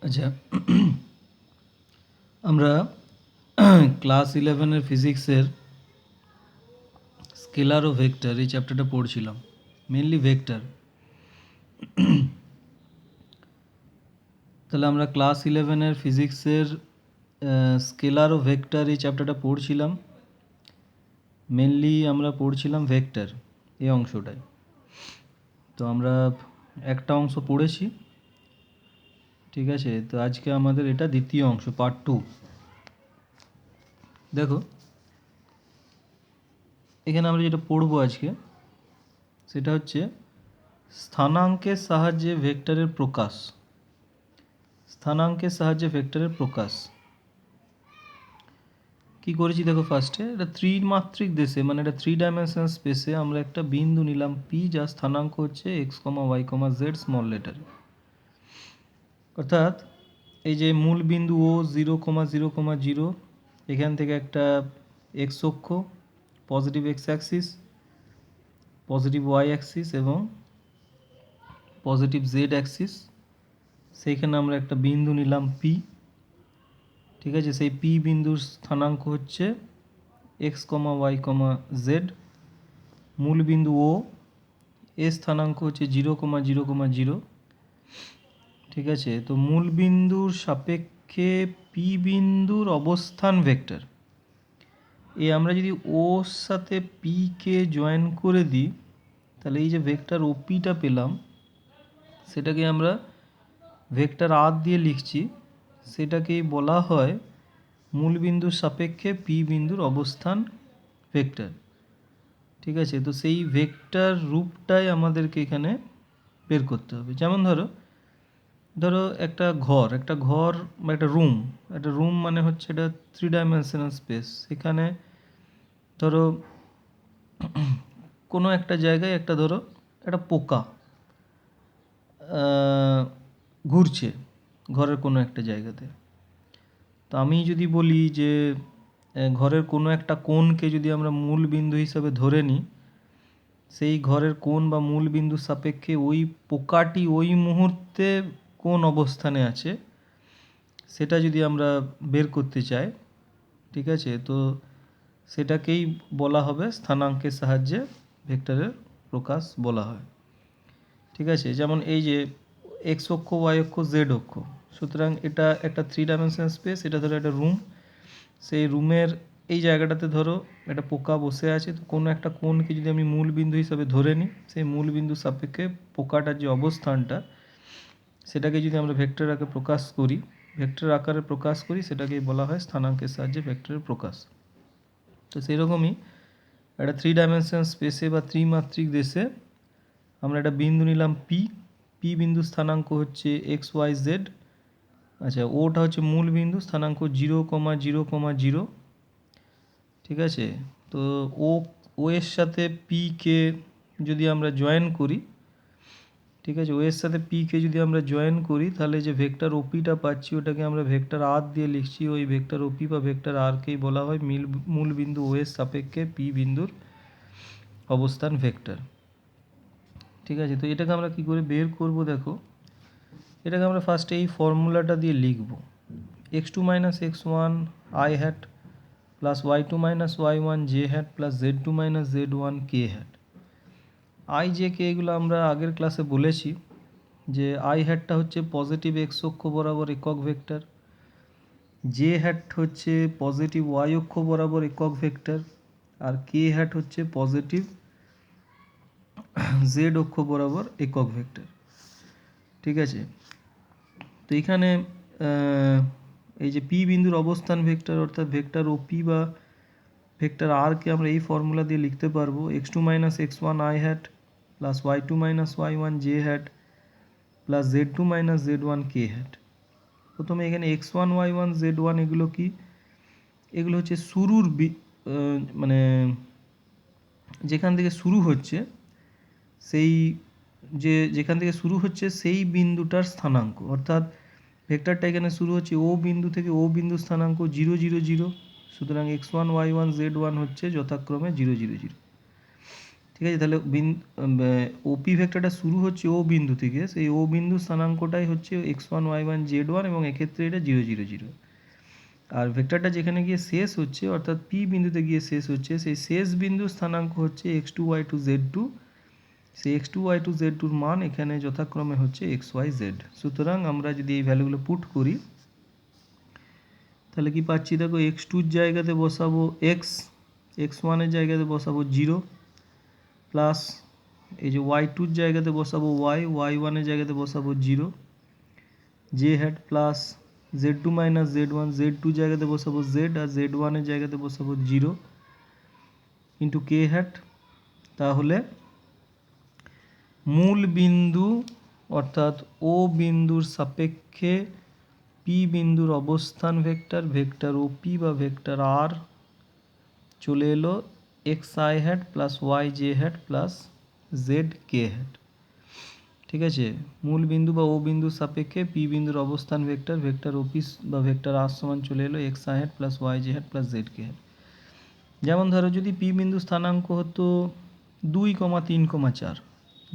আচ্ছা, আমরা ক্লাস 11-এর ফিজিক্সের স্কেলার ও ভেক্টর এই চ্যাপ্টারটা পড়ছিলাম, মেনলি ভেক্টর। তাহলে আমরা ক্লাস 11-এর ফিজিক্সের স্কেলার ও ভেক্টর এই চ্যাপ্টারটা পড়ছিলাম, মেনলি আমরা পড়ছিলাম ভেক্টর এই অংশটায়। তো আমরা একটা অংশ পড়েছি, ঠিক আছে। তো আজকে আমাদের এটা দ্বিতীয় অংশ, পার্ট 2। দেখো, এখানে আমরা যেটা পড়বো আজকে সেটা হচ্ছে স্থানাঙ্কের সাহায্যে ভেক্টরের প্রকাশ। স্থানাঙ্কের সাহায্যে ভেক্টরের প্রকাশ কি করেছি দেখো। ফার্স্টে এটা ত্রিমাত্রিক দেশে, মানে এটা 3 ডাইমেনশনাল স্পেসে আমরা একটা বিন্দু নিলাম পি, যার স্থানাঙ্ক হচ্ছে এক্স কমা ওয়াই কমা জেড স্মল লেটারে। অর্থাৎ এই যে মূল বিন্দু ও 0,0,0, এখান থেকে একটা এক্স অক্ষ, positive x axis, positive y axis এবং পজিটিভ জেড অ্যাক্সিস, সেইখানে আমরা একটা বিন্দু নিলাম পি, ঠিক আছে। সেই পি বিন্দুর স্থানাঙ্ক হচ্ছে এক্স কমা ওয়াই কমা জেড। মূল বিন্দু ও, এর স্থানাঙ্ক হচ্ছে 0,0,0, ঠিক আছে। তো মূল বিন্দুর সাপেক্ষে পি বিন্দুর অবস্থান ভেক্টর, আমরা যদি ওর সাথে পি কে জয়েন করে দিই, তাহলে এই যে ভেক্টর ওপিটা পেলাম, সেটাকে আমরা ভেক্টর আর দিয়ে লিখছি, সেটাকেই বলা হয় মূল বিন্দুর সাপেক্ষে পি বিন্দুর অবস্থান ভেক্টর, ঠিক আছে। তো সেই ভেক্টর রূপটাই আমাদেরকে এখানে বের করতে হবে। যেমন ধরো একটা ঘর বা একটা রুম মানে হচ্ছে এটা 3 ডাইমেনশনাল স্পেস। সেখানে ধরো কোনো একটা জায়গায় ধরো একটা পোকা ঘুরছে ঘরের কোনো একটা জায়গাতে। তো আমি যদি বলি যে ঘরের কোনো একটা কোণকে যদি আমরা মূল বিন্দু হিসাবে ধরে নিই, সেই ঘরের কোণ বা মূল বিন্দুর সাপেক্ষে ওই পোকাটি ওই মুহূর্তে কোন অবস্থানে আছে সেটা যদি আমরা বের করতে চাই, ঠিক আছে, তো সেটাকেই বলা হবে স্থানাঙ্কের সাহায্যে ভেক্টরের প্রকাশ বলা হয়, ঠিক আছে। যেমন এই যে এক্স অক্ষ, ওয়াই অক্ষ, জেড অক্ষ, সুতরাং এটা একটা 3 ডাইমেনশনাল স্পেস। এটা ধরো একটা রুম, সেই রুমের এই জায়গাটাতে ধরো একটা পোকা বসে আছে। তো কোনো একটা কোণকে যদি আমি মূল বিন্দু হিসাবে ধরে নিই, সেই মূল বিন্দুর সাপেক্ষে পোকাটার যে অবস্থানটা, সেটাকে যদি আমরা ভেক্টর আকারে প্রকাশ করি, সেটাকেই বলা হয় স্থানাঙ্কের সাহায্যে ভেক্টরের প্রকাশ। তো সেই রকমই একটা 3 ডাইমেনশনাল স্পেসে বা ত্রিমাত্রিক দেশে আমরা একটা বিন্দু নিলাম পি বিন্দু স্থানাঙ্ক হচ্ছে এক্স ওয়াই জেড। আচ্ছা, ওটা হচ্ছে মূল বিন্দু, স্থানাঙ্ক 0,0,0, ঠিক আছে। তো ও এর সাথে পি কে যদি আমরা জয়েন করি, ঠিক আছে, ও এর সাথে পি কে যদি আমরা জয়েন করি, তাহলে যে ভেক্টর ওপিটা পাচ্ছি ওটাকে আমরা ভেক্টর আর দিয়ে লিখছি। ওই ভেক্টর ওপি বা ভেক্টর আরকেই বলা হয় মূল বিন্দু ও এর সাপেক্ষে পি বিন্দুর অবস্থান ভেক্টর, ঠিক আছে। তো এটাকে আমরা কি করে বের করব দেখো। এটাকে আমরা ফার্স্টে এই ফর্মুলাটা দিয়ে লিখব, x2 minus x1 i hat plus y2 minus y1 j hat plus z2 minus z1 k hat. I j k এগুলো আমরা আগের ক্লাসে বলেছি যে আই হ্যাটটা হচ্ছে পজিটিভ এক্স অক্ষ বরাবর একক ভেক্টর, জে হ্যাট হচ্ছে পজিটিভ ওয়াই অক্ষ বরাবর একক ভেক্টর, আর কে হ্যাট হচ্ছে পজিটিভ জেড অক্ষ বরাবর একক ভেক্টর, ঠিক আছে। তো এখানে এই যে পি বিন্দুর অবস্থান ভেক্টর অর্থাৎ ভেক্টর ওপি বা ভেক্টর আরকে আমরা এই ফর্মুলা দিয়ে লিখতে পারবো, x2 minus x1 i hat plus y2 minus y1 j hat plus z2 minus z1 k hat. প্রথমে এখানে x1 y1 z1 এগুলো কি, এগুলো হচ্ছে শুরুর মানে যেখান থেকে শুরু হচ্ছে সেই বিন্দুটার স্থানাঙ্ক, অর্থাৎ ভেক্টরটা এখানে শুরু হচ্ছে ও বিন্দু থেকে, ও বিন্দু স্থানাঙ্ক 0,0,0, সুতরাং x1 y1 z1 হচ্ছে যথাক্রমে 0,0,0, ঠিক আছে, তাহলে ওপি ভেক্টরটা শুরু হচ্ছে ও বিন্দু থেকে, সেই ও বিন্দু স্থানাঙ্কটাই হচ্ছে x1 y1 z1 এবং এক্ষেত্রে এটা 0 0 0। আর ভেক্টরটা যেখানে গিয়ে শেষ হচ্ছে অর্থাৎ পি বিন্দুতে গিয়ে শেষ হচ্ছে, সেই শেষ বিন্দু স্থানাঙ্ক হচ্ছে x2 y2 z2। সেই x2 y2 z2-র মান এখানে যথাক্রমে হচ্ছে x y z। সুতরাং আমরা যদি এই ভ্যালুগুলো পুট করি তাহলে কি পাচ্ছি দেখো, x2-র জায়গাতে বসাবো x, x1-এর জায়গাতে বসাবো 0, প্লাস এই যে y2-র জায়গাতে বসাবো y, y1-এর জায়গাতে বসাবো 0, j hat plus z2 minus z1, z2 জায়গাতে বসাবো z আর z1-এর জায়গাতে বসাবো 0 ইন্টু k hat। তাহলে মূল বিন্দু অর্থাৎ ও বিন্দুর সাপেক্ষে পি বিন্দুর অবস্থান ভেক্টর, ভেক্টর ওপি বা ভেক্টর আর চলে এলো x I hat plus Y J hat plus Z K hat. ঠিক আছে, মূল বিন্দু বা ও বিন্দুর সাপেক্ষে পি বিন্দুর অবস্থান ভেক্টর, ভেক্টর ওপি বা ভেক্টর আর সমান চলে এলো x I hat plus Y J hat plus Z K hat. যেমন ধরো যদি পি বিন্দু স্থানাঙ্ক হতো 2,3,4,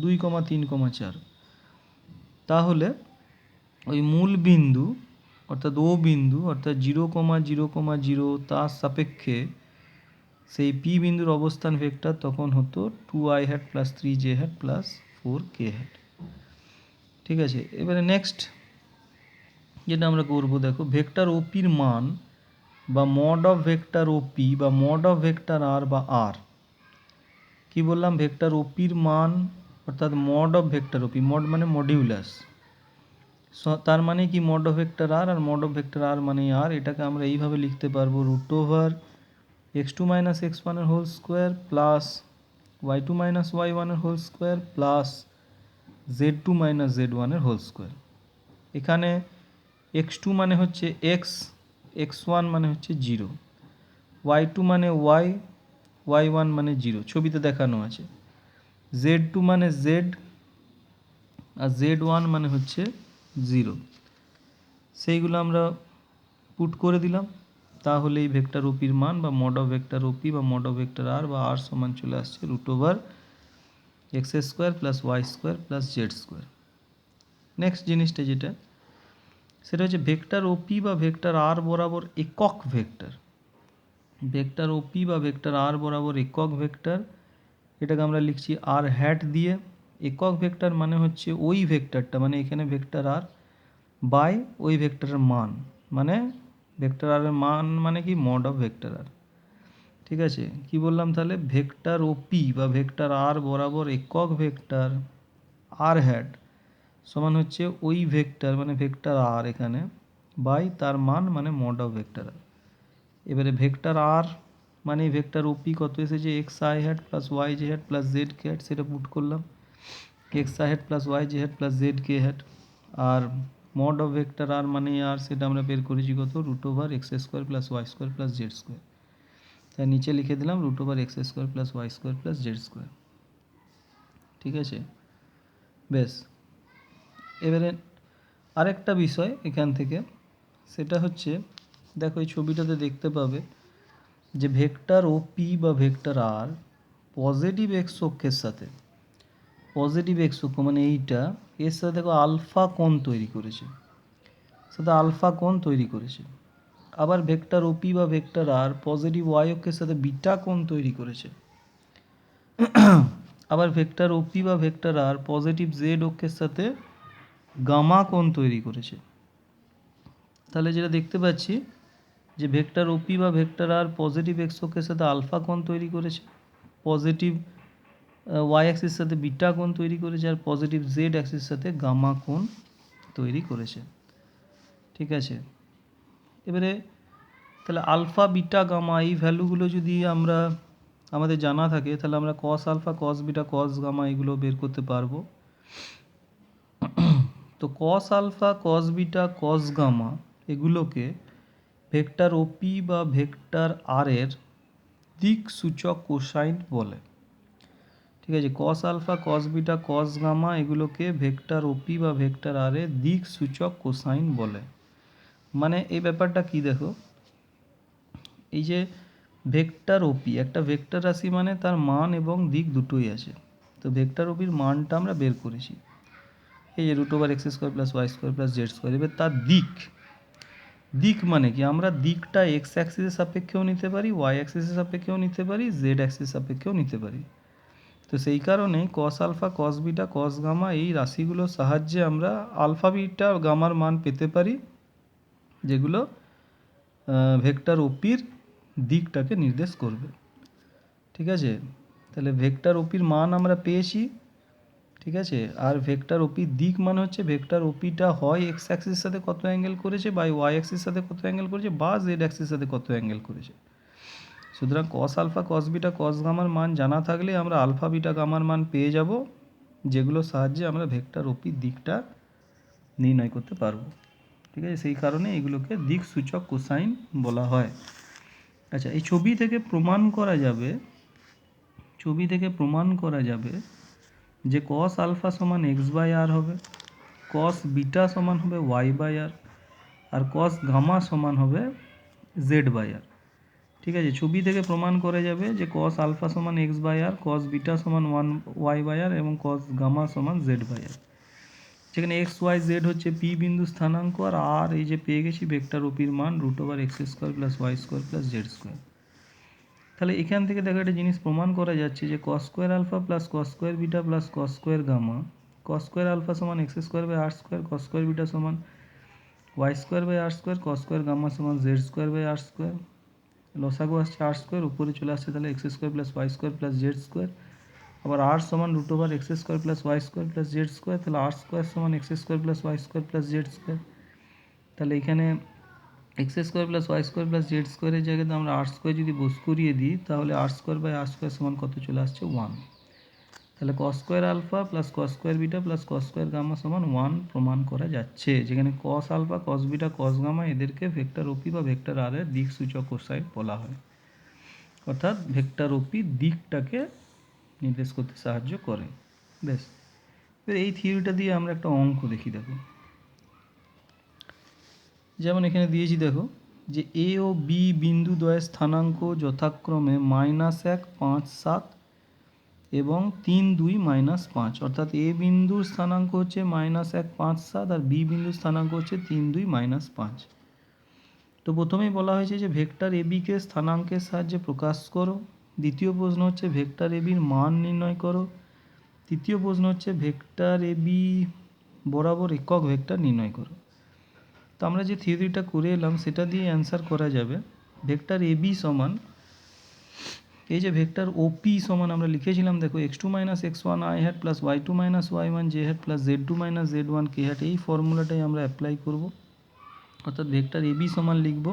2,3,4, তাহলে ওই মূল বিন্দু অর্থাৎ ও বিন্দু অর্থাৎ 0,0,0 তার সাপেক্ষে সেই পি বিন্দুর অবস্থান ভেক্টর তখন হতো 2i hat plus 3j hat plus 4k hat. ঠিক আছে, এবারে নেক্সট যেটা আমরা করব, দেখো ভেক্টর ওপির মান বা মড অফ ভেক্টর ওপি বা মড অফ ভেক্টর আর বা আর। কি বললাম, ভেক্টর ওপির মান অর্থাৎ mod of vector OP, mod মানে মডিউলাস, তার মানে কি মড অফ ভেক্টর আর, আর মড অফ ভেক্টর আর মানে আর। এটাকে আমরা এইভাবে লিখতে পারবো root over x2 minus x1 এর whole square plus y2 minus y1 এর whole square plus z2 minus z1 এর হোল স্কোয়ার। এখানে x2 মানে হচ্ছে x, x1 মানে হচ্ছে 0, y2 মানে y, y1 মানে 0, ছবিতে দেখানো আছে, z2 মানে z আর z1 মানে হচ্ছে 0। সেইগুলো আমরা পুট করে দিলাম, তাহলে এই ভেক্টর ওপির মান বা মড অফ ভেক্টর ওপি বা মড অফ ভেক্টর আর বা আর সমান চলে আসছে root over x square plus y square plus z square. Next জিনিসটা যেটা, সেটা হচ্ছে ভেক্টর ওপি বা ভেক্টর আর বরাবর একক ভেক্টর। ভেক্টর ওপি বা ভেক্টর আর বরাবর একক ভেক্টর, এটাকে আমরা লিখছি আর হ্যাট দিয়ে। একক ভেক্টর মানে হচ্ছে ওই ভেক্টরটা, মানে এখানে ভেক্টর আর বাই ওই ভেক্টরের মান, মানে ভেক্টর আর এর মান মানে কি মড অফ ভেক্টর আর। ঠিক আছে, কি বললাম তাহলে, ভেক্টর ওপি বা ভেক্টর আর বরাবর একক ভেক্টর আর হ্যাট সমান হচ্ছে ওই ভেক্টর মানে ভেক্টর আর এখানে বাই তার মান মানে মড অফ ভেক্টর আর। এবারে ভেক্টর আর মানে ভেক্টর ওপি কত এসেছে, x I hat plus Y J hat plus Z K hat, সেটা পুট করলাম, x I hat plus Y J hat plus Z K hat. আর মড অফ ভেক্টর আর মানে R, সেটা আমরা বের করেছি কত, root over x square plus y square plus z square. তাই নিচে লিখে দিলাম root over x square plus y square plus z square. ঠিক আছে, বেশ। এবারে আরেকটা বিষয় এখান থেকে, সেটা হচ্ছে দেখো এই ছবিটাতে দেখতে পাবে যে ভেক্টর ওপি বা ভেক্টর আর পজিটিভ এক্স অক্ষের সাথে, পজিটিভ এক্স অক্ষ মানে এইটা, এর সাথে দেখো আলফা কোণ তৈরি করেছে, সাথে আলফা কোণ তৈরি করেছে। আবার ভেক্টর ওপি বা ভেক্টর আর পজিটিভ ওয়াই অক্ষের সাথে বিটা কোণ তৈরি করেছে। আবার ভেক্টর ওপি বা ভেক্টর আর পজিটিভ জেড অক্ষের সাথে গামা কোণ তৈরি করেছে। তাহলে যেটা দেখতে পাচ্ছি যে ভেক্টর ওপি বা ভেক্টর আর পজিটিভ এক্স অক্ষের সাথে আলফা কোণ তৈরি করেছে, পজিটিভ ওয়াই অ্যাক্সিস সাথে বিটা কোণ তৈরি করেছে, আর পজিটিভ জেড অ্যাক্সিস সাথে গামা কোণ তৈরি করেছে। ঠিক আছে, এবারে তাহলে আলফা বিটা গামা এই ভ্যালুগুলো যদি আমরা আমাদের জানা থাকে, তাহলে আমরা cos alpha cos beta cos gamma এগুলো বের করতে পারবো। তো cos alpha cos beta cos gamma এগুলোকে ভেক্টর ওপি বা ভেক্টর আর এর দিক সূচক কোসাইন বলে। ঠিক আছে, cos alpha cos beta cos gamma এগুলোকে ভেক্টর ওপি বা ভেক্টর আর এর দিক সূচক কোসাইন বলে। মানে এই ব্যাপারটা কি দেখো, এই যে ভেক্টর ওপি, একটা ভেক্টর রাশি মানে তার মান এবং দিক দুটোই আছে। তো ভেক্টর ওপির মানটা আমরা বের করেছি, এই যে √x² + y² + z²। এবার তার দিক, দিক মানে কি, আমরা দিকটা এক্স অ্যাক্সিসের সাপেক্ষেও নিতে পারি, ওয়াই অ্যাক্সিসের সাপেক্ষেও নিতে পারি, জেড অ্যাক্সিসের সাপেক্ষেও নিতে পারি। তো সেই কারণে cos alpha, cos beta, cos gamma এই রাশিগুলোর সাহায্যে আমরা আলফা বিটা গামার মান পেতে পারি, যেগুলো ভেক্টর ওপির দিকটাকে নির্দেশ করবে। ঠিক আছে, তাহলে ভেক্টর ওপির মান আমরা পেয়েছি। ঠিক আছে, আর ভেক্টর ওপির দিক মানে হচ্ছে ভেক্টর ওপিটা হয় এক্স অ্যাক্সিসের সাথে কত অ্যাঙ্গেল করেছে, বা ওয়াই অ্যাক্সিসের সাথে কত অ্যাঙ্গেল করেছে, বা জেড অ্যাক্সিসের সাথে কত অ্যাঙ্গেল করেছে। সুতরাং কস আলফা, কস বিটা, কস গামার মান জানা থাকলে আমরা আলফা বিটা গামার মান পেয়ে যাব, যেগুলোর সাহায্যে আমরা ভেক্টর ওপির দিকটা নির্ণয় করতে পারবো। ঠিক আছে, সেই কারণে এগুলোকে দিক সূচক কোসাইন বলা হয়। আচ্ছা, এই ছবি থেকে প্রমাণ করা যাবে, ছবি থেকে প্রমাণ করা যাবে যে কস আলফা সমান x/r হবে, কস বিটা সমান হবে y/r, আর কস গামা সমান হবে z/r। ঠিক আছে, ছবি থেকে প্রমাণ করা যাবে যে কস আলফা সমান x/r, কস বিটা সমান y/r এবং কস গামা সমান z/r। যেখানে এক্স ওয়াই জেড হচ্ছে পি বিন্দু স্থানাঙ্ক, আর আর এই যে পেয়ে গেছি ভেক্টর ওপির মান √x² + y² + z²। তাহলে এখান থেকে দেখো একটা জিনিস প্রমাণ করা যাচ্ছে যে cos² alpha + cos² beta + cos² gamma, cos² alpha সমান x²/r², cos² বিটা সমান y²/r², cos² গামা সমান z²/r²। লসাগু আসছে r², উপরে চলে আসছে তাহলে x² + y² + z²। আবার r সমান √x² + y² + z², তাহলে r² সমান x² + y² + z²। তাহলে এখানে x² + y² + z² এর জায়গাতে আমরা r² যদি বস করিয়ে দিই, তাহলে r²/r² সমান কত চলে আসছে 1। তাহলে cos² alpha + cos² beta + cos² gamma সমান 1 প্রমাণ করা যাচ্ছে, যেখানে cos alpha, cos beta, cos gamma এদেরকে ভেক্টর ওপি বা ভেক্টর আর এর দিক সূচক কোসাইন বলা হয়, অর্থাৎ ভেক্টর ওপি দিকটাকে নির্দেশ করতে সাহায্য করে। বেশ, এবার এই থিওরিটা দিয়ে আমরা একটা অঙ্ক দেখি। দেখো, যেমন এখানে দিয়েছি, দেখো যে এ ও বি বিন্দু দ্বয়ের স্থানাঙ্ক যথাক্রমে -1, 5, 7 এবং 3, 2, -5। অর্থাৎ এ বিন্দুর স্থানাঙ্ক হচ্ছে -1, 5, 7 আর বি বিন্দুর স্থানাঙ্ক হচ্ছে 3, 2, -5। তো প্রথমেই বলা হয়েছে যে ভেক্টর এবিকে স্থানাঙ্কের সাহায্যে প্রকাশ করো। দ্বিতীয় প্রশ্ন হচ্ছে ভেক্টর এবির মান নির্ণয় করো। তৃতীয় প্রশ্ন হচ্ছে ভেক্টর এবি বরাবর একক ভেক্টর নির্ণয় করো। তো আমরা যে থিওরিটা করে এলাম সেটা দিয়ে অ্যান্সার করা যাবে। ভেক্টর এবি সমান, এই যে ভেক্টর ওপি সমান আমরা লিখেছিলাম, দেখো x2 - x1 i hat + y2 - y1 j hat + z2 - z1 k hat, এই ফর্মুলাটাই আমরা অ্যাপ্লাই করব। অর্থাৎ ভেক্টর এবি সমান লিখব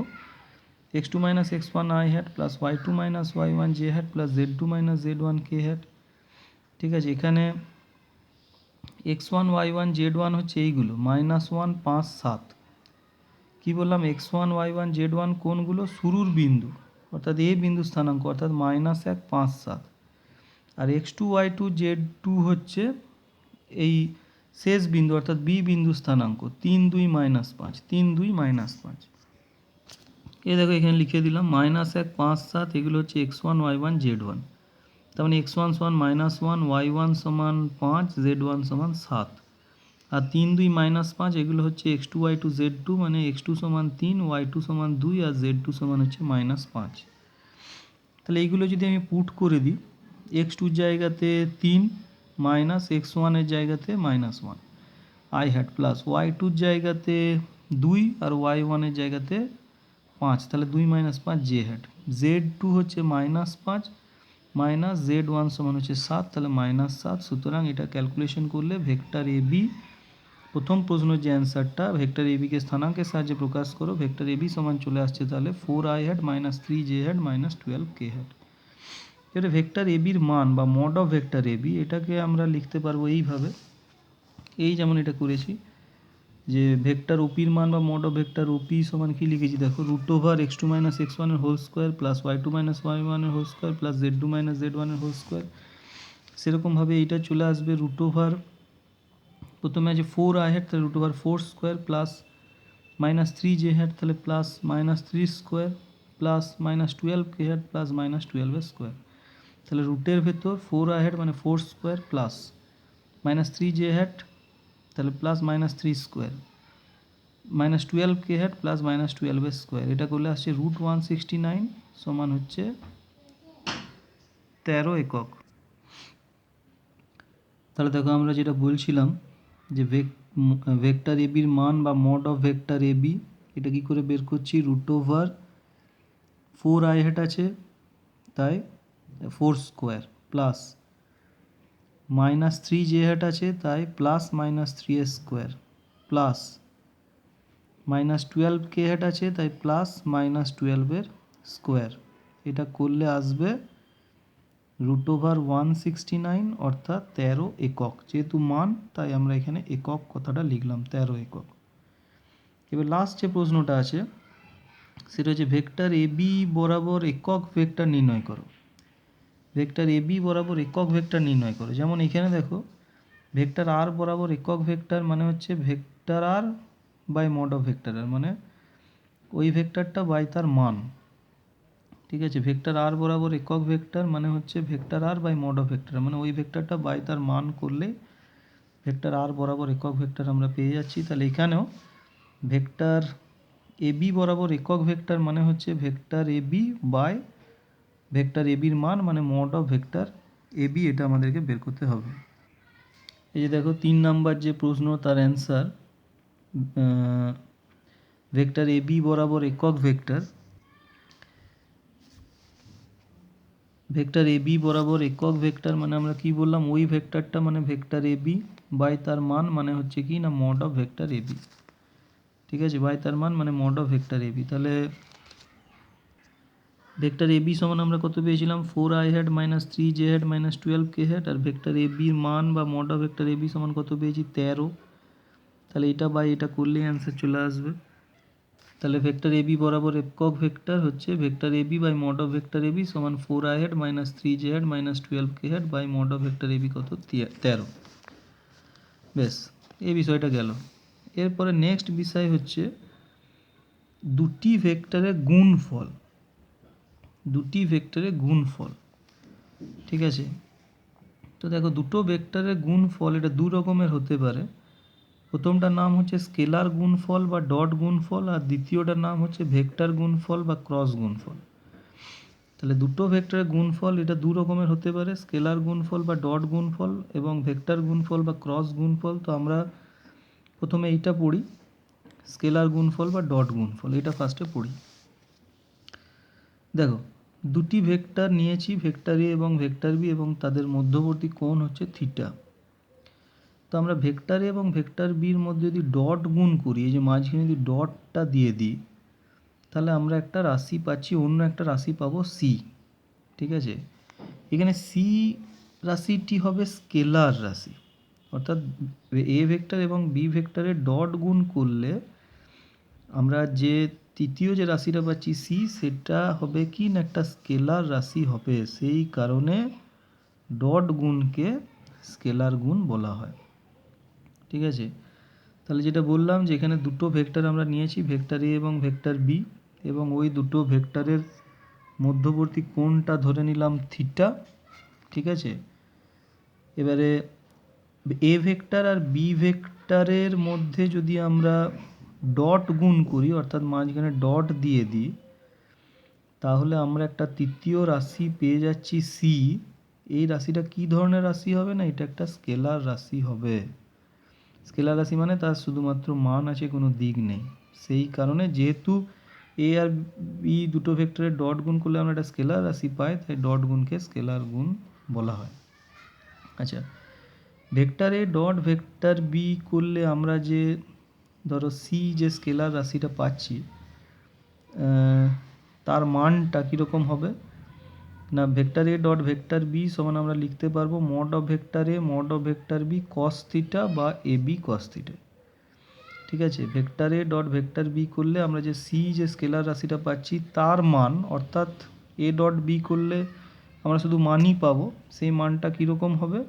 x2 - x1 i hat + y2 - y1 j hat + z2 - z1 k hat। ঠিক আছে, এখানে x1 y1 z1 হচ্ছে এইগুলো -1, 5, 7। কী বললাম, x1 y1 z1 কোনগুলো, শুরুর বিন্দু অর্থাৎ এ বিন্দু স্থানাঙ্ক অর্থাৎ -1, 5, 7। আর x2 y2 z2 হচ্ছে এই শেষ বিন্দু অর্থাৎ বি বিন্দু স্থানাঙ্ক 3, 2, -5, 3, 2, -5। এই দেখো এখানে লিখে দিলাম -1, 5, 7 এগুলো হচ্ছে x1 y1 z1। তার মানে x1 সমান -1, y1 সমান 5, z1 সমান 7। আর 3, 2, -5 এগুলো হচ্ছে x2 y2 z2, মানে x2 সমান 3, y2 সমান 2 আর z2 সমান হচ্ছে -5। তাহলে এইগুলো যদি আমি পুট করে দিই, x2 জায়গাতে 3 মাইনাস x1 এর জায়গাতে -1 i hat প্লাস y2 জায়গাতে 2 আর y1 এর জায়গাতে 5, তাহলে 2 - 5 j hat। z2 হচ্ছে -5 মাইনাস z1 সমান হচ্ছে 7, তাহলে -7। সুতরাং এটা ক্যালকুলেশন করলে ভেক্টর এবি, প্রথম প্রশ্নের যে অ্যান্সারটা, ভেক্টর এবিকে স্থানাঙ্কের সাহায্যে প্রকাশ করো, ভেক্টর এবি সমান চলে আসছে তাহলে 4i hat - 3j hat - 12k hat। এবারে ভেক্টর এবির মান বা মড অফ ভেক্টর এবি, এটাকে আমরা লিখতে পারবো এইভাবে, এই যেমন এটা করেছি যে ভেক্টর ওপির মান বা মড অফ ভেক্টর ওপি সমান কি লিখেছি, দেখো √x2 - x1 এর whole square plus y2 - y1 এর whole square plus z2 - z1 এর হোল স্কোয়ার। সেরকমভাবে এইটা চলে আসবে প্রথমে আছে 4i hat, তাহলে √4 স্কোয়ার প্লাস -3j hat, তাহলে plus -3 square plus minus 12k head plus minus 12 square. তাহলে রুটের ভেতর 4 হেড মানে 4 square plus minus 3j head তাহলে plus minus 3 square minus 12k head plus minus 12 square. এটা করলে আসছে রুট 169 সমান হচ্ছে 13 একক। তাহলে দেখো আমরা যেটা বলছিলাম যে ভেক্টর এবির মান বা মড অফ ভেক্টর এবি এটা কী করে বের করছি, রুট ওভার 4i হেড আছে তাই 4 square plus minus 3j head আছে তাই plus minus 3 square plus minus 12k head আছে তাই প্লাস মাইনাস 12 স্কোয়ার। এটা করলে আসবে রুট ওভার 169 অর্থাৎ 13 একক। যেহেতু মান তাই আমরা এখানে একক কথাটা লিখলাম 13 একক। এবার লাস্ট যে প্রশ্নটা আছে সেটা হচ্ছে ভেক্টর এবি বরাবর একক ভেক্টর নির্ণয় করো। ভেক্টর এবি বরাবর একক ভেক্টর নির্ণয় করো। যেমন এখানে দেখো ভেক্টর আর বরাবর একক ভেক্টর মানে হচ্ছে vector R by mod of vector R, মানে ওই ভেক্টরটা বাই তার মান। ঠিক আছে, ভেক্টর আর বরাবর একক ভেক্টর মানে হচ্ছে vector R by mod of vector, মানে ওই ভেক্টরটা বাই তার মান করলেই ভেক্টর আর বরাবর একক ভেক্টর আমরা পেয়ে যাচ্ছি। তাহলে এখানেও ভেক্টর এবি বরাবর একক ভেক্টর মানে হচ্ছে ভেক্টর এবি বাই ভেক্টর এবির মান মানে মড অফ ভেক্টর এবি, এটা আমাদেরকে বের করতে হবে। এই যে দেখো 3 নাম্বার যে প্রশ্ন তার অ্যান্সার ভেক্টর এবি বরাবর একক ভেক্টর, ভেক্টর এবি বরাবর একক ভেক্টর মানে আমরা কি বললাম, ওই ভেক্টরটা মানে ভেক্টর এবি বাই তার মান মানে হচ্ছে কি না মড অফ ভেক্টর এবি। ঠিক আছে, বাই তার মান মানে মড অফ ভেক্টর এবি। তাহলে ভেক্টর এবি সমান আমরা কত পেয়েছিলাম, 4i head minus 3j head minus 12k head, আর ভেক্টর এবির মান বা মড অফ ভেক্টর এবি সমান কত পেয়েছি 13। তাহলে এটা বাই এটা করলেই অ্যান্সার চলে আসবে। তাহলে ভেক্টর এবি বরাবর একক ভেক্টর হচ্ছে vector AB by mod of vector AB সমান 4i head minus 3j head minus 12k head by mod of vector AB কত 13। বেশ, এই বিষয়টা গেল। এরপরে নেক্সট বিষয় হচ্ছে দুটি ভেক্টরের গুণফল। দুটি ভেক্টরের গুণফল, ঠিক আছে। তো দেখো দুটো ভেক্টরের গুণফল এটা দু রকমের হতে পারে। প্রথমটার নাম হচ্ছে স্কেলার গুণফল বা ডট গুণফল, আর দ্বিতীয়টার নাম হচ্ছে ভেক্টর গুণফল বা ক্রস গুণফল। তাহলে দুটো ভেক্টরের গুণফল এটা দু রকমের হতে পারে, স্কেলার গুণফল বা ডট গুণফল এবং ভেক্টর গুণফল বা ক্রস গুণফল। তো আমরা প্রথমে এইটা পড়ি, স্কেলার গুণফল বা ডট গুণফল, এটা ফার্স্টে পড়ি। দেখো দুটি ভেক্টর নিয়েছি, ভেক্টর এ এবং ভেক্টর বি, এবং তাদের মধ্যবর্তী কোণ হচ্ছে থিটা। তো আমরা ভেক্টর এ এবং ভেক্টর বির মধ্যে যদি ডট গুণ করি, এই যে মাঝখানে যদি ডটটা দিয়ে দিই, তাহলে আমরা একটা রাশি পাচ্ছি, অন্য একটা রাশি পাবো সি। ঠিক আছে, এখানে সি রাশিটি হবে স্কেলার রাশি, অর্থাৎ এ ভেক্টর এবং বি ভেক্টরের ডট গুণ করলে আমরা যে তৃতীয় যে রাশিটা পাচ্ছি সি, সেটা হবে কি না একটা স্কেলার রাশি হবে। সেই কারণে ডট গুণকে স্কেলার গুণ বলা হয়। ঠিক আছে, তাহলে যেটা বললাম যে এখানে দুটো ভেক্টর আমরা নিয়েছি, ভেক্টর এ এবং ভেক্টর বি, এবং ওই দুটো ভেক্টরের মধ্যবর্তী কোণটা ধরে নিলাম থিটা। ঠিক আছে, এবারে এ ভেক্টর আর বি ভেক্টরের মধ্যে যদি আমরা ডট গুণ করি, অর্থাৎ মাঝখানে ডট দিয়ে দিই, তাহলে আমরা একটা তৃতীয় রাশি পেয়ে যাচ্ছি সি। এই রাশিটা কি ধরনের রাশি হবে না, এটা একটা স্কেলার রাশি হবে। স্কেলার রাশি মানে তার শুধুমাত্র মান আছে, কোনো দিক নেই। সেই কারণে যেহেতু এ আর বি দুটো ভেক্টরের ডট গুণ করলে আমরা একটা স্কেলার রাশি পাই, তাই ডট গুণকে স্কেলার গুণ বলা হয়। আচ্ছা, vector A dot vector B করলে আমরা যে ধরো সি যে স্কেলার রাশিটা পাচ্ছি, তার মানটা কীরকম হবে না, vector A dot vector B সমান আমরা লিখতে পারবো mod of vector A mod of vector B cos theta বা এ বি কস থিটা। ঠিক আছে, vector A dot vector B করলে আমরা যে সি যে স্কেলার রাশিটা পাচ্ছি তার মান, অর্থাৎ এ ডট বি করলে আমরা শুধু মানই পাবো, সেই মানটা কীরকম হবে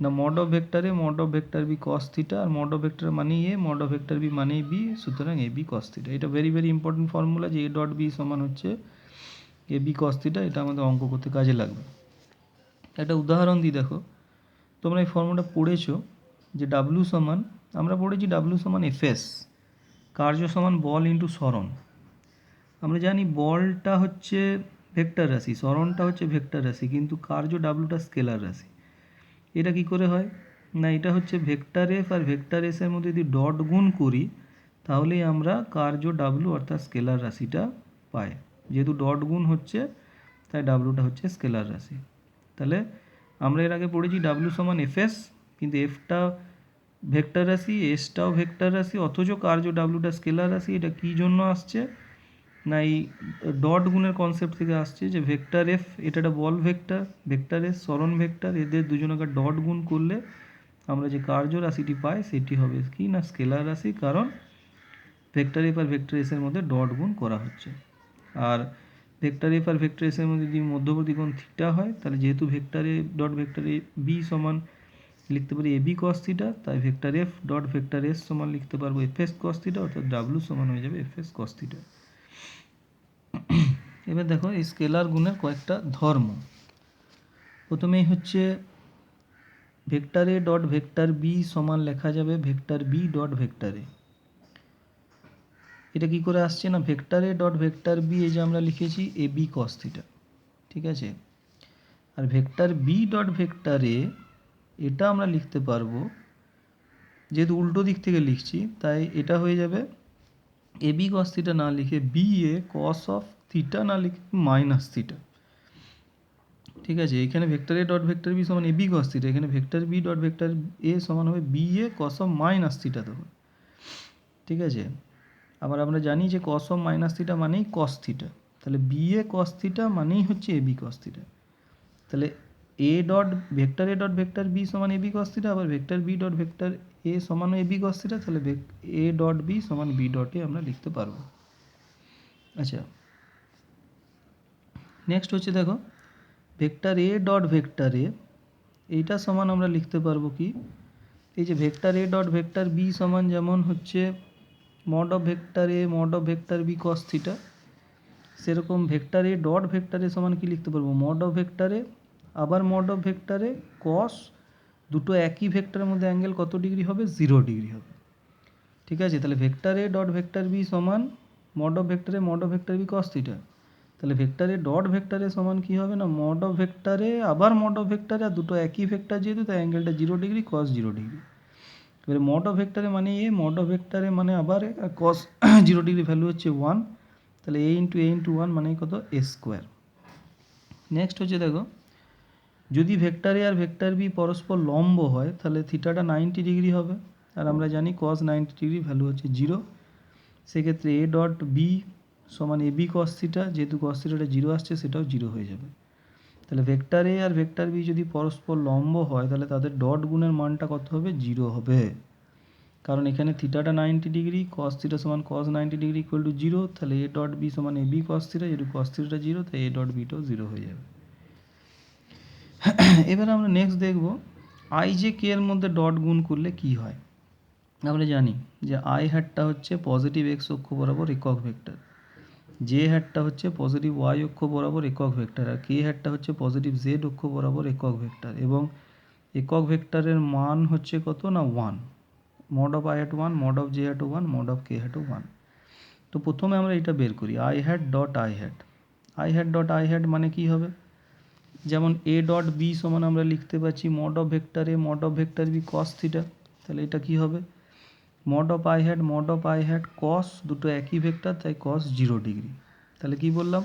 না mod of vector A mod of vector B cos theta, আর মড অফ ভেক্টর মানেই A, mod of vector B মানেই বি, সুতরাং এ বি কস থিটা। এটা ভেরি ভেরি ইম্পর্টেন্ট ফর্মুলা যে এ ডট বি সমান হচ্ছে এ বি কস থিটা। এটা আমাদের অঙ্ক করতে কাজে লাগবে। একটা উদাহরণ দিই, দেখো তোমরা এই ফর্মুলাটা পড়েছো যে ডাব্লু সমান, আমরা পড়েছি ডাব্লু সমান এফএস, কার্য সমান বল ইন্টু সরণ। আমরা জানি বলটা হচ্ছে ভেক্টর রাশি, সরণটা হচ্ছে ভেক্টর রাশি, কিন্তু কার্য ডাব্লুটা স্কেলার রাশি। এটা কি করে হয় না, এটা হচ্ছে ভেক্টর এফ আর ভেক্টর এস এর মধ্যে যদি ডট গুণ করি তাহলেই আমরা কার্য ডাব্লু অর্থাৎ স্কেলার রাশিটা পাই। যেহেতু ডট গুণ হচ্ছে তাই ডাব্লুটা হচ্ছে স্কেলার রাশি। তাহলে আমরা এর আগে পড়েছি ডাব্লু সমান এফএস, কিন্তু এফটা ভেক্টর রাশি, এসটাও ভেক্টর রাশি, অথচ কার্য ডাব্লুটা স্কেলার রাশি। এটা কী জন্য আসছে না, এই ডট গুণের কনসেপ্ট থেকে আসছে যে ভেক্টর এফ এটা একটা বল ভেক্টর, ভেক্টর এস সরণ ভেক্টর, এদের দুজনকে ডট গুণ করলে আমরা যে কার্য রাশিটি পাই সেটি হবে কি না স্কেলার রাশি, কারণ ভেক্টর এফ আর ভেক্টর এস এর মধ্যে ডট গুণ করা হচ্ছে। আর ভেক্টর এফ আর ভেক্টর এস এর মধ্যে যদি মধ্যবর্তী কোণ থিটা হয়, তাহলে যেহেতু vector A dot vector A B সমান লিখতে পারি এ বি কস থিটা, তাই vector F dot vector S সমান লিখতে পারবো এফ এস কস থিটা, অর্থাৎ ডাব্লু সমান হয়ে যাবে এফ এস কস থিটা। এবার দেখো এই স্কেলার গুণের কয়েকটা ধর্ম। প্রথমেই হচ্ছে vector A dot vector B সমান লেখা যাবে vector B dot vector A. এটা কি করে আসছে না, vector A dot vector B এই যে আমরা লিখেছি এ বি কস থিটা, ঠিক আছে। আর vector B dot vector A এটা আমরা লিখতে পারবো, যেহেতু উল্টো দিক থেকে লিখছি তাই এটা হয়ে যাবে এ বি কস থিটা না লিখে B A cos of theta না লিখে মাইনাস থিটা, ঠিক আছে। এখানে vector A dot vector B সমান এ বি কস থিটা, এখানে vector B dot vector A সমান হবে B A cos of minus theta দেবো, ঠিক আছে। আবার আমরা জানি যে কস অফ মাইনাস থিটা মানেই কস থিটা, তাহলে বি এ কস থিটা মানেই হচ্ছে এ বি কস থিটা। তাহলে A dot vector A dot vector B সমান এ বি কস থিটা, আবার vector B dot vector A সমান এ বি কস থিটা, তাহলে A dot B সমান B dot A আমরা লিখতে পারবো। আচ্ছা, নেক্সট হচ্ছে দেখো vector A dot vector A, এইটা সমান আমরা লিখতে পারবো কি, এই যে vector A dot vector B সমান যেমন হচ্ছে mod of vector A mod of vector B cos theta, সেরকম vector A dot vector A সমান কি লিখতে পারবো মড অফ ভেক্টর এ আবার mod of vector A cos, দুটো একই ভেক্টরের মধ্যে অ্যাঙ্গেল কত ডিগ্রি হবে, 0 ডিগ্রি হবে, ঠিক আছে। তাহলে vector A dot vector B সমান mod of vector A mod of vector B cos theta, তাহলে vector A dot vector A সমান কী হবে না মড অফ ভেক্টর এ আবার মড অফ ভেক্টর এ, আর দুটো একই ভেক্টর যেহেতু তাই অ্যাঙ্গেলটা 0 ডিগ্রি কস 0 ডিগ্রি। এবারে মড অফ ভেক্টর এ মানে A, mod of vector A মানে আবার এ, আর কস 0 ডিগ্রি ভ্যালু হচ্ছে 1, তাহলে এ ইন্টু 1 মানে কত এ স্কোয়ার। নেক্সট হচ্ছে দেখো যদি vector A R vector B পরস্পর লম্ব হয় তাহলে থিটাটা 90 ডিগ্রি হবে, আর আমরা জানি কস 90 ডিগ্রি ভ্যালু হচ্ছে 0। সেক্ষেত্রে এ ডট বি সমান এ বি কস থিটা, যেহেতু কস থিটাটা 0 আসছে সেটাও 0 হয়ে যাবে। তাহলে vector A R vector B যদি পরস্পর লম্ব হয় তাহলে তাদের ডট গুণের মানটা কত হবে, 0 হবে, কারণ এখানে থিটাটা 90 ডিগ্রি, কস থিটা সমান কস 90 ডিগ্রি ইকুয়াল টু 0, তাহলে এ ডট বি সমান এ বি কস থিটা, যেহেতু কস থিটাটা 0 তাই এ ডট বিটাও 0 হয়ে যাবে। এবার আমরা নেক্সট দেখব আই জে কে এর মধ্যে ডট গুণ করলে কি হয়। আমরা জানি যে আই হ্যাটটা হচ্ছে পজিটিভ এক্স অক্ষ বরাবর একক ভেক্টর, জে হ্যাটটা হচ্ছে পজিটিভ ওয়াই অক্ষ বরাবর একক ভেক্টর, আর কে হ্যাটটা হচ্ছে পজিটিভ জেড অক্ষ বরাবর একক ভেক্টর, এবং একক ভেক্টরের মান হচ্ছে কত না 1, mod of I hat 1, mod of J hat 1, mod of k hat 1। তো প্রথমে আমরা এটা বের করি i hat dot I hat, i hat dot I hat মানে কি হবে, যেমন এ ডট বি সমান আমরা লিখতে পাচ্ছি mod of vector A mod of vector B cos theta, তাহলে এটা কি হবে mod of I hat cos, দুটো একই ভেক্টর তাই কস 0 ডিগ্রি। তাহলে কি বললাম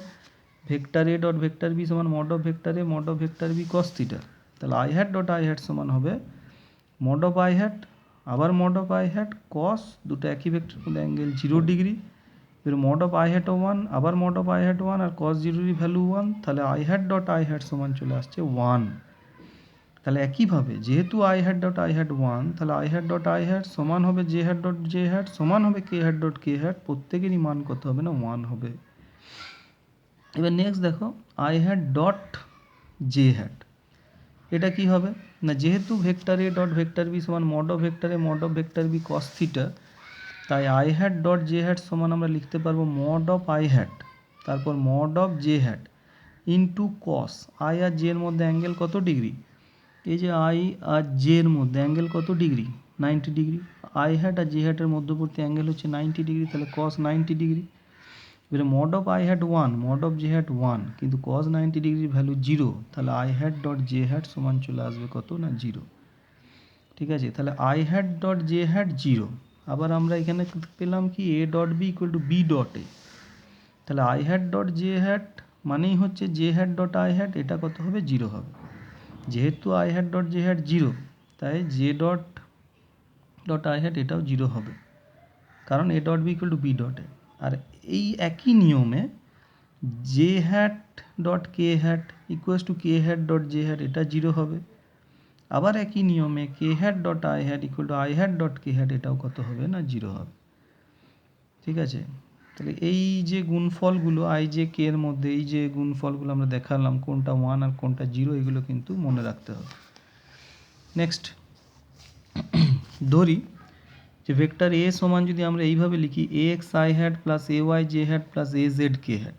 vector A dot vector B সমান mod of vector A mod of vector B cos theta, তাহলে I hat dot I hat সমান হবে মড অফ আই হ্যাট আবার mod of I hat cos, দুটো একই ভেক্টর মধ্যে অ্যাঙ্গেল 0 ডিগ্রি, এর mod of I hat 1 আবার mod of I hat 1 আর কস 0 এর ভ্যালু 1, তাহলে I hat dot I hat সমান চলে আসছে 1। তাহলে একইভাবে যেহেতু I hat dot I hat 1, তাহলে I hat dot I hat সমান হবে j hat dot J hat সমান হবে কে হ্যাট ডট কে হ্যাট, প্রত্যেকেরই মান কত হবে না 1 হবে। এবার নেক্সট দেখো I hat dot J hat, এটা কি হবে না, যেহেতু vector A dot vector B সমান mod of vector B cos theta, তাই i hat dot J hat সমান আমরা লিখতে পারবো মড অফ আই হ্যাট তারপর mod of J hat into cos. I আর জে এর মধ্যে অ্যাঙ্গেল কত ডিগ্রি, এই যে আই আর জে এর মধ্যে অ্যাঙ্গেল কত ডিগ্রি, 90 ডিগ্রি। আই হ্যাট আর জে হ্যাটের মধ্যবর্তী অ্যাঙ্গেল হচ্ছে 90 ডিগ্রি, তাহলে কস 90 ডিগ্রি। এবারে mod of I hat 1 mod of J hat 1, কিন্তু কস 90 ডিগ্রির ভ্যালু 0, তাহলে I hat dot J hat সমান চলে আসবে কত না 0। ঠিক আছে, তাহলে I hat dot J hat 0। আবার আমরা এখানে পেলাম কি A dot B equal to B dot A, তাহলে I hat dot J hat মানেই হচ্ছে J hat dot I hat, এটা কত হবে 0 হবে। যেহেতু I hat dot J hat 0, তাই J dot dot I hat এটাও 0 হবে, কারণ A dot B equal to B dot A. আর এই একই নিয়মে J hat dot K hat equals to K hat dot J hat, এটা 0 হবে। আবার একই নিয়মে K hat dot I hat equal to i hat dot K hat, এটাও কত হবে না 0 হবে। ঠিক আছে, তাহলে এই যে গুণফলগুলো আই জে কে এর মধ্যে এই যে গুণফলগুলো আমরা দেখালাম, কোনটা 1 আর কোনটা 0, এগুলো কিন্তু মনে রাখতে হবে। নেক্সট ধরি যে ভেক্টর এ সমান যদি আমরা এইভাবে লিখি A X I hat plus A Y J hat plus A Z K hat,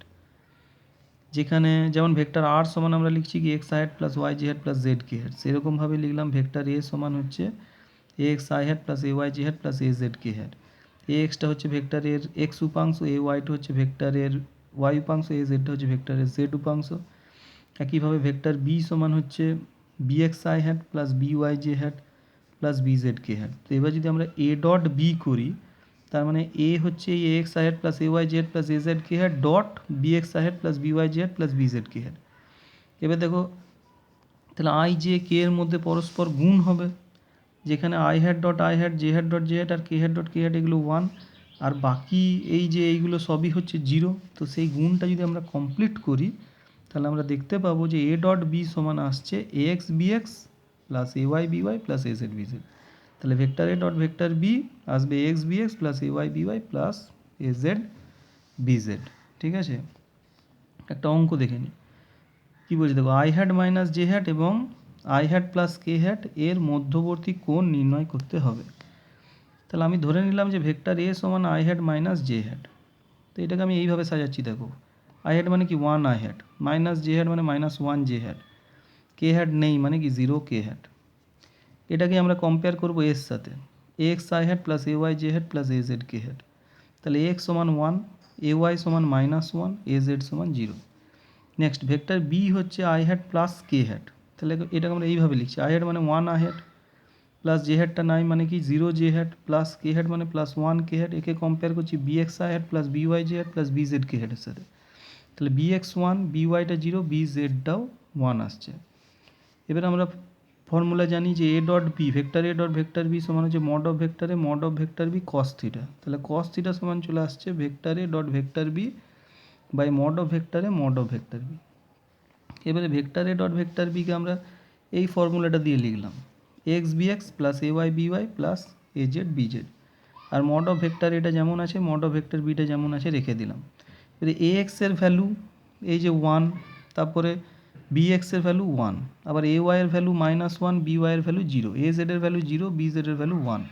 যেখানে যেমন ভেক্টর আর সমান আমরা লিখছি কি X I hat plus Y J hat plus Z K hat, সেরকমভাবে লিখলাম ভেক্টর এ সমান হচ্ছে A X I hat plus A Y J hat plus A Z K hat. A এক্সটা হচ্ছে ভেক্টরের এক্স উপাংশ, এ ওয়াইটা হচ্ছে ভেক্টরের ওয়াই উপাংশ, এ জেডটা হচ্ছে ভেক্টরের জেড উপাংশ। একইভাবে ভেক্টর বি সমান হচ্ছে B x I hat plus B Y J hat plus B Z K hat. তো এবার যদি আমরা এ ডট বি করি, তার মানে এ হচ্ছে A X I hat plus A Y Z plus A Z K hat dot B x I hat plus B Y Z plus B Z K hat. এবার দেখো তাহলে আই জে কে এর মধ্যে পরস্পর গুণ হবে, যেখানে i hat dot I hat j hat dot J hat আর কে হ্যাট ডট কে হ্যাট এগুলো 1, আর বাকি এই যে এইগুলো সবই হচ্ছে 0। তো সেই গুণটা যদি আমরা কমপ্লিট করি, তাহলে আমরা দেখতে পাবো যে এ ডট বি সমান আসছে A X B x plus A Y B Y plus A Z B Z. তাহলে vector A dot vector B আসবে A X B x plus A Y B Y plus A Z B Z. ঠিক আছে, একটা অঙ্ক দেখে নিই কী বলছে, দেখো I hat minus J hat এবং I hat plus K hat এর মধ্যবর্তী কোণ নির্ণয় করতে হবে। তাহলে আমি ধরে নিলাম যে ভেক্টর এ সমান i hat minus J hat. তো এটাকে আমি এইভাবে সাজাচ্ছি, দেখো আই হ্যাট মানে কি 1 I hat, minus J hat মানে minus 1 j hat, k hat নেই মানে কি 0 কে হ্যাট। এটাকে আমরা কম্পেয়ার করবো এর সাথে A X I hat plus A Y J hat plus A Z K hat. তাহলে এ এক্স সমান 1, এ ওয়াই সমান -1, এ জেড সমান 0। নেক্সট ভেক্টর বি হচ্ছে I hat plus K hat, তাহলে এটাকে আমরা এইভাবে লিখছি আই হ্যাট মানে 1 আই হ্যাট প্লাস জে হ্যাটটা নাই মানে কি 0 J hat plus K hat মানে প্লাস 1 কে হ্যাট। একে কম্পেয়ার করছি B x I hat plus B Y J hat plus B Z K হ্যাটের সাথে, তাহলে বি এক্স 1, বি ওয়াইটা 0, বি জেডটাও 1 আসছে। এবার আমরা ফর্মুলা জানি যে A dot B vector A dot vector B সমান হচ্ছে mod of vector B cos theta, তাহলে কস থিটা সমান চলে আসছে vector A dot vector B by mod of vector B. এবারে ভেক্টর এ ডট ভেক্টর বিকে আমরা এই ফর্মুলাটা দিয়ে লিখলাম x B x plus A Y B Y plus A Z B z, আর মড অফ ভেক্টর এটা যেমন আছে মড অফ ভেক্টর বিটা যেমন আছে রেখে দিলাম। এবারে এ এক্সের ভ্যালু এই যে 1, তারপরে বি এক্সের ভ্যালু 1, আবার এ ওয়াইয়ের ভ্যালু -1, বি ওয়াইয়ের ভ্যালু 0, এ জেডের ভ্যালু 0, বি জেডের ভ্যালু 1,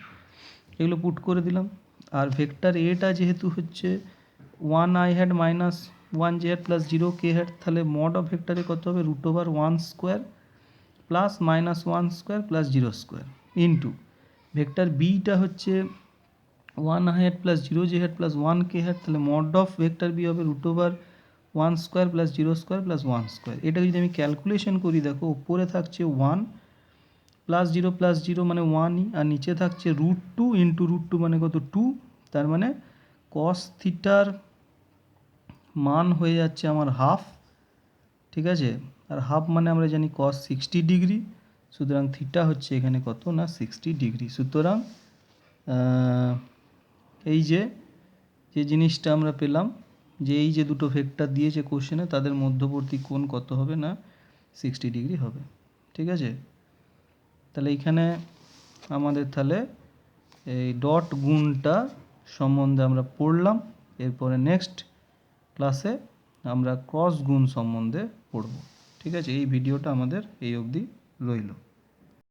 এগুলো পুট করে দিলাম। আর ভেক্টর এটা যেহেতু হচ্ছে 1 I hat minus 1 j hat plus 0 k hat, তাহলে মড অফ ভেক্টরে কত হবে √1 square plus -1 square plus 0 square into vector beta হচ্ছে 1 I hat plus 0 J hat plus 1 K hat, তাহলে মড অফ ভেক্টর বি হবে √1 square plus 0 square plus 1 square. এটাকে যদি আমি ক্যালকুলেশন করি, দেখো উপরে থাকছে 1 প্লাস 0 মানে 1ই, আর নিচে থাকছে √2 ইন্টু √2 মানে কত 2, তার মানে কস থিটার মান হয়ে যাচ্ছে আমার হাফ। ঠিক আছে, আর হাফ মানে আমরা জানি কস 60 ডিগ্রি, সুতরাং থিটা হচ্ছে এখানে কত না 60 ডিগ্রি। সুতরাং এই যে জিনিসটা আমরা পেলাম যে এই যে দুটো ভেক্টর দিয়েছে কোশ্চেনে, তাদের মধ্যবর্তী কোণ কত হবে না 60 ডিগ্রি হবে। ঠিক আছে, তাহলে এইখানে আমাদের তাহলে এই ডট গুণটা সম্বন্ধে আমরা পড়লাম। এরপরে নেক্সট ক্লাসে আমরা ক্রস গুণ সম্বন্ধে পড়ব। ঠিক আছে, এই ভিডিওটা আমাদের এই অবধি রইল।